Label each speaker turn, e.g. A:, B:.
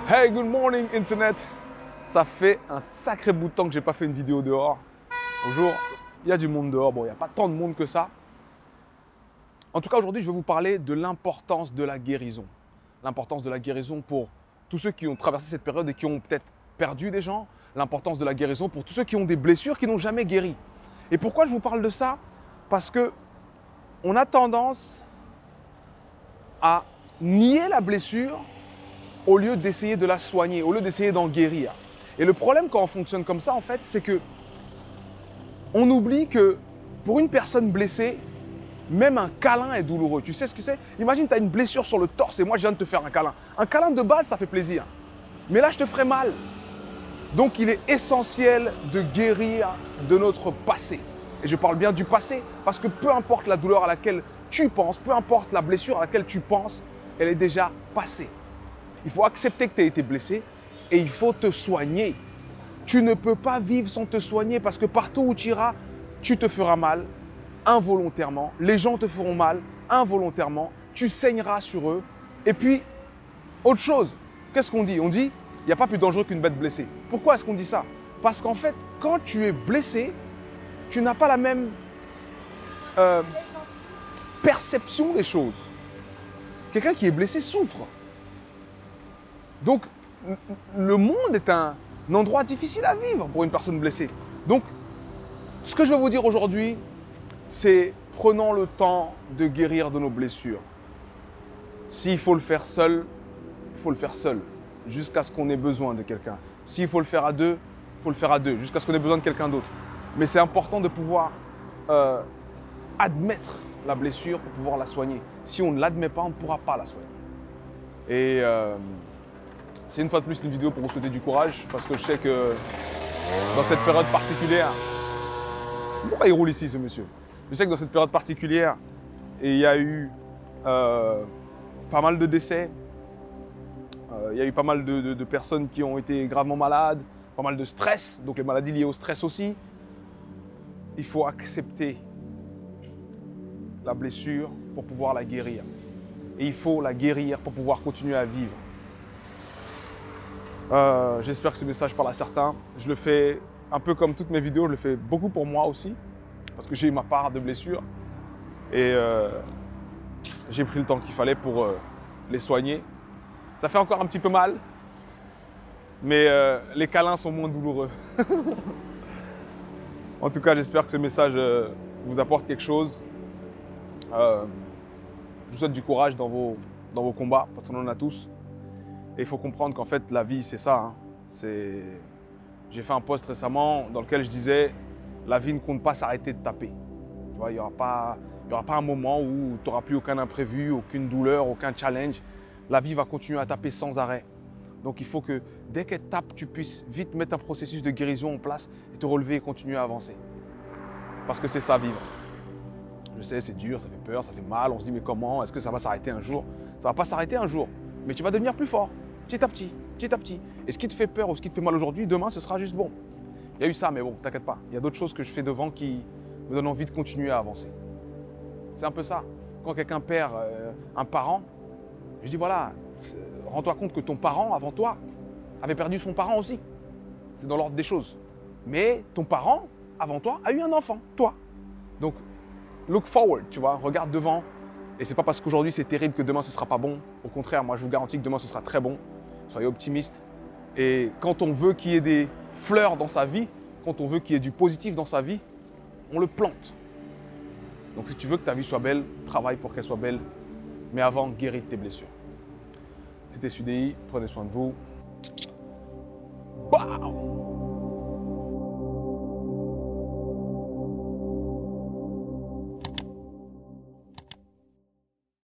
A: Hey, good morning Internet. Ça fait un sacré bout de temps que j'ai pas fait une vidéo dehors. Bonjour, il y a du monde dehors. Bon, il n'y a pas tant de monde que ça. En tout cas, aujourd'hui, je vais vous parler de l'importance de la guérison. L'importance de la guérison pour tous ceux qui ont traversé cette période et qui ont peut-être perdu des gens. L'importance de la guérison pour tous ceux qui ont des blessures qui n'ont jamais guéri. Et pourquoi je vous parle de ça? Parce que on a tendance à nier la blessure au lieu d'essayer de la soigner, au lieu d'essayer d'en guérir. Et le problème quand on fonctionne comme ça, en fait, c'est que on oublie que pour une personne blessée, même un câlin est douloureux. Tu sais ce que c'est? Imagine, tu as une blessure sur le torse et moi, je viens de te faire un câlin. Un câlin de base, ça fait plaisir. Mais là, je te ferai mal. Donc, il est essentiel de guérir de notre passé. Et je parle bien du passé parce que peu importe la douleur à laquelle tu penses, peu importe la blessure à laquelle tu penses, elle est déjà passée. Il faut accepter que tu as été blessé et il faut te soigner. Tu ne peux pas vivre sans te soigner parce que partout où tu iras, tu te feras mal involontairement. Les gens te feront mal involontairement. Tu saigneras sur eux. Et puis, autre chose, qu'est-ce qu'on dit? On dit, il n'y a pas plus dangereux qu'une bête blessée. Pourquoi est-ce qu'on dit ça? Parce qu'en fait, quand tu es blessé, tu n'as pas la même perception des choses. Quelqu'un qui est blessé souffre. Donc, le monde est un endroit difficile à vivre pour une personne blessée. Donc, ce que je vais vous dire aujourd'hui, c'est prenons le temps de guérir de nos blessures. S'il faut le faire seul, il faut le faire seul, jusqu'à ce qu'on ait besoin de quelqu'un. S'il faut le faire à deux, il faut le faire à deux, jusqu'à ce qu'on ait besoin de quelqu'un d'autre. Mais c'est important de pouvoir admettre la blessure pour pouvoir la soigner. Si on ne l'admet pas, on ne pourra pas la soigner. Et c'est une fois de plus une vidéo pour vous souhaiter du courage, parce que je sais que dans cette période particulière, pourquoi il roule ici ce monsieur? Je sais que dans cette période particulière, il y a eu pas mal de décès, il y a eu pas mal de personnes qui ont été gravement malades, pas mal de stress, donc les maladies liées au stress aussi. Il faut accepter la blessure pour pouvoir la guérir. Et il faut la guérir pour pouvoir continuer à vivre. J'espère que ce message parle à certains. Je le fais un peu comme toutes mes vidéos, je le fais beaucoup pour moi aussi, parce que j'ai eu ma part de blessures. Et j'ai pris le temps qu'il fallait pour les soigner. Ça fait encore un petit peu mal, mais les câlins sont moins douloureux. En tout cas, j'espère que ce message vous apporte quelque chose. Je vous souhaite du courage dans vos combats, parce qu'on en a tous. Et il faut comprendre qu'en fait, la vie, c'est ça. Hein. J'ai fait un post récemment dans lequel je disais « La vie ne compte pas s'arrêter de taper ». Tu vois, il n'y aura pas un moment où tu n'auras plus aucun imprévu, aucune douleur, aucun challenge. La vie va continuer à taper sans arrêt. Donc il faut que dès qu'elle tape, tu puisses vite mettre un processus de guérison en place et te relever et continuer à avancer. Parce que c'est ça, vivre. Je sais, c'est dur, ça fait peur, ça fait mal. On se dit, mais comment? Est-ce que ça va s'arrêter un jour? Ça ne va pas s'arrêter un jour, mais tu vas devenir plus fort, petit à petit, petit à petit. Et ce qui te fait peur ou ce qui te fait mal aujourd'hui, demain, ce sera juste bon. Il y a eu ça, mais bon, t'inquiète pas. Il y a d'autres choses que je fais devant qui me donnent envie de continuer à avancer. C'est un peu ça. Quand quelqu'un perd un parent, je dis, voilà, rends-toi compte que ton parent, avant toi, avait perdu son parent aussi. C'est dans l'ordre des choses. Mais ton parent, avant toi, a eu un enfant, toi. Donc, look forward, tu vois, regarde devant. Et c'est pas parce qu'aujourd'hui c'est terrible que demain ce sera pas bon. Au contraire, moi je vous garantis que demain ce sera très bon. Soyez optimistes. Et quand on veut qu'il y ait des fleurs dans sa vie, quand on veut qu'il y ait du positif dans sa vie, on le plante. Donc si tu veux que ta vie soit belle, travaille pour qu'elle soit belle. Mais avant, guéris de tes blessures. C'était Sudei, prenez soin de vous. Bam!